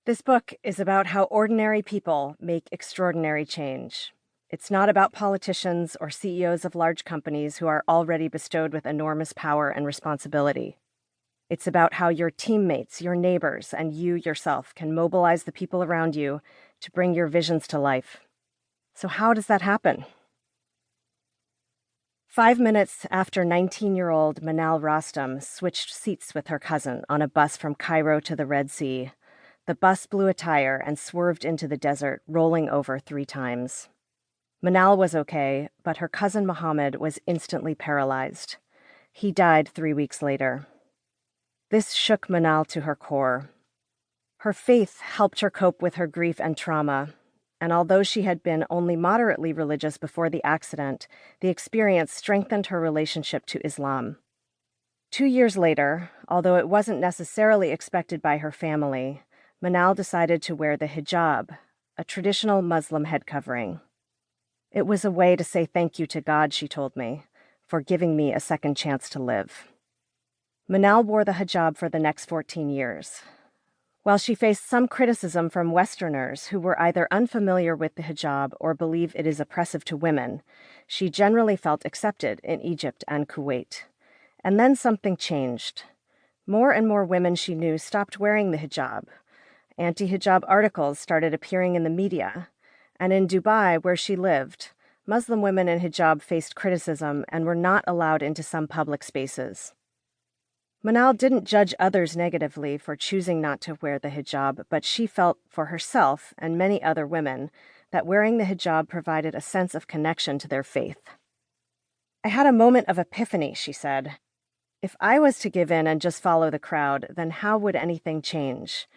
This book is about how ordinary people make extraordinary change. It's not about politicians or CEOs of large companies who are already bestowed with enormous power and responsibility. It's about how your teammates, your neighbors, and you yourself can mobilize the people around you to bring your visions to life. So how does that happen? 5 minutes after 19-year-old Manal Rostam switched seats with her cousin on a bus from Cairo to the Red Sea, the bus blew a tire and swerved into the desert, rolling over 3 times. Manal was okay, but her cousin Mohammed was instantly paralyzed. He died 3 weeks later. This shook Manal to her core. Her faith helped her cope with her grief and trauma, and although she had been only moderately religious before the accident, the experience strengthened her relationship to Islam. 2 years later, although it wasn't necessarily expected by her family, Manal decided to wear the hijab, a traditional Muslim head covering. It was a way to say thank you to God, she told me, for giving me a second chance to live. Manal wore the hijab for the next 14 years. While she faced some criticism from Westerners who were either unfamiliar with the hijab or believe it is oppressive to women, she generally felt accepted in Egypt and Kuwait. And then something changed. More and more women she knew stopped wearing the hijab. Anti-hijab articles started appearing in the media, and in Dubai, where she lived, Muslim women in hijab faced criticism and were not allowed into some public spaces. Manal didn't judge others negatively for choosing not to wear the hijab, but she felt for herself and many other women that wearing the hijab provided a sense of connection to their faith. I had a moment of epiphany, she said. If I was to give in and just follow the crowd, then how would anything change?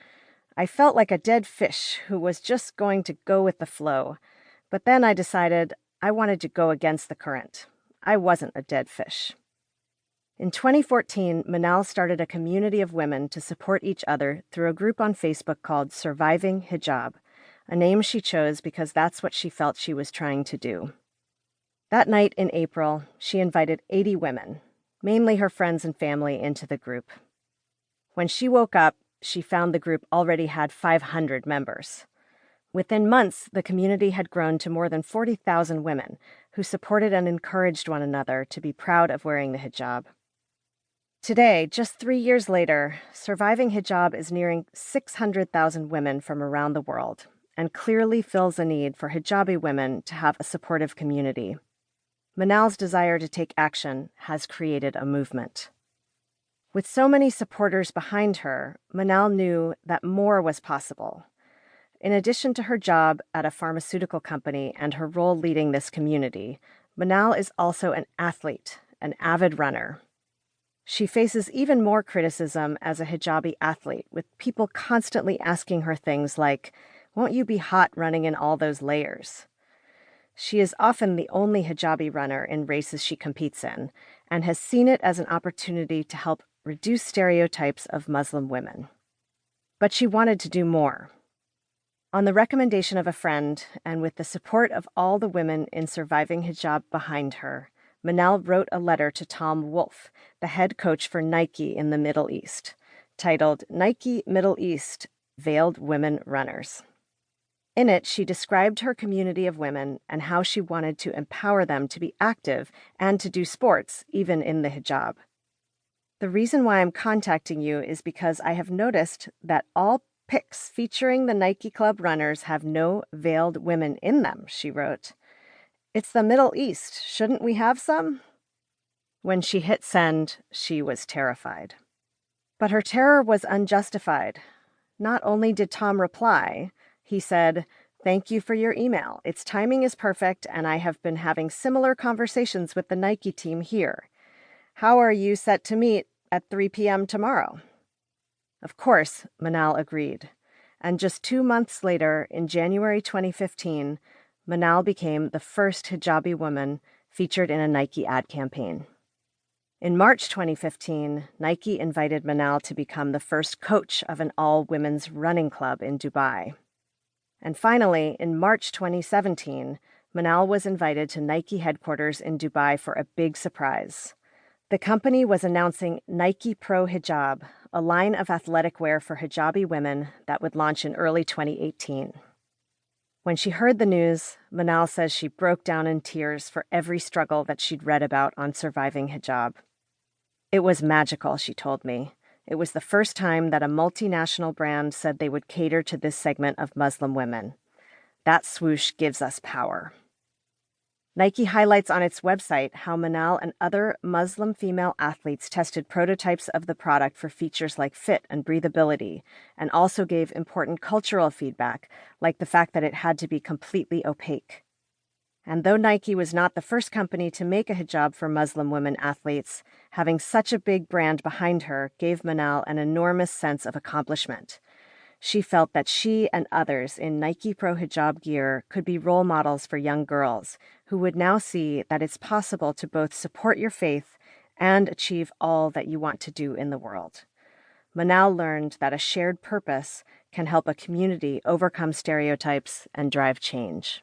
I felt like a dead fish who was just going to go with the flow, but then I decided I wanted to go against the current. I wasn't a dead fish. In 2014, Manal started a community of women to support each other through a group on Facebook called Surviving Hijab, a name she chose because that's what she felt she was trying to do. That night in April, she invited 80 women, mainly her friends and family, into the group. When she woke up, she found the group already had 500 members. Within months, the community had grown to more than 40,000 women who supported and encouraged one another to be proud of wearing the hijab. Today, just 3 years later, Surviving Hijab is nearing 600,000 women from around the world and clearly fills a need for hijabi women to have a supportive community. Manal's desire to take action has created a movement. With so many supporters behind her, Manal knew that more was possible. In addition to her job at a pharmaceutical company and her role leading this community, Manal is also an athlete, an avid runner. She faces even more criticism as a hijabi athlete, with people constantly asking her things like, "Won't you be hot running in all those layers?" She is often the only hijabi runner in races she competes in, and has seen it as an opportunity to help reduce stereotypes of Muslim women. But she wanted to do more. On the recommendation of a friend, and with the support of all the women in Surviving Hijab behind her, Manal wrote a letter to Tom Wolfe, the head coach for Nike in the Middle East, titled Nike Middle East Veiled Women Runners. In it, she described her community of women and how she wanted to empower them to be active and to do sports, even in the hijab. The reason why I'm contacting you is because I have noticed that all pics featuring the Nike Club runners have no veiled women in them, she wrote. It's the Middle East. Shouldn't we have some? When she hit send, she was terrified. But her terror was unjustified. Not only did Tom reply, he said, "Thank you for your email. Its timing is perfect, and I have been having similar conversations with the Nike team here. How are you set to meet at 3 p.m. tomorrow?" Of course, Manal agreed. And just 2 months later, in January 2015, Manal became the first hijabi woman featured in a Nike ad campaign. In March 2015, Nike invited Manal to become the first coach of an all-women's running club in Dubai. And finally, in March 2017, Manal was invited to Nike headquarters in Dubai for a big surprise. The company was announcing Nike Pro Hijab, a line of athletic wear for hijabi women that would launch in early 2018. When she heard the news, Manal says she broke down in tears for every struggle that she'd read about on surviving hijab. It was magical, she told me. It was the first time that a multinational brand said they would cater to this segment of Muslim women. That swoosh gives us power. Nike highlights on its website how Manal and other Muslim female athletes tested prototypes of the product for features like fit and breathability, and also gave important cultural feedback, like the fact that it had to be completely opaque. And though Nike was not the first company to make a hijab for Muslim women athletes, having such a big brand behind her gave Manal an enormous sense of accomplishment. She felt that she and others in Nike Pro hijab gear could be role models for young girls who would now see that it's possible to both support your faith and achieve all that you want to do in the world. Manal learned that a shared purpose can help a community overcome stereotypes and drive change.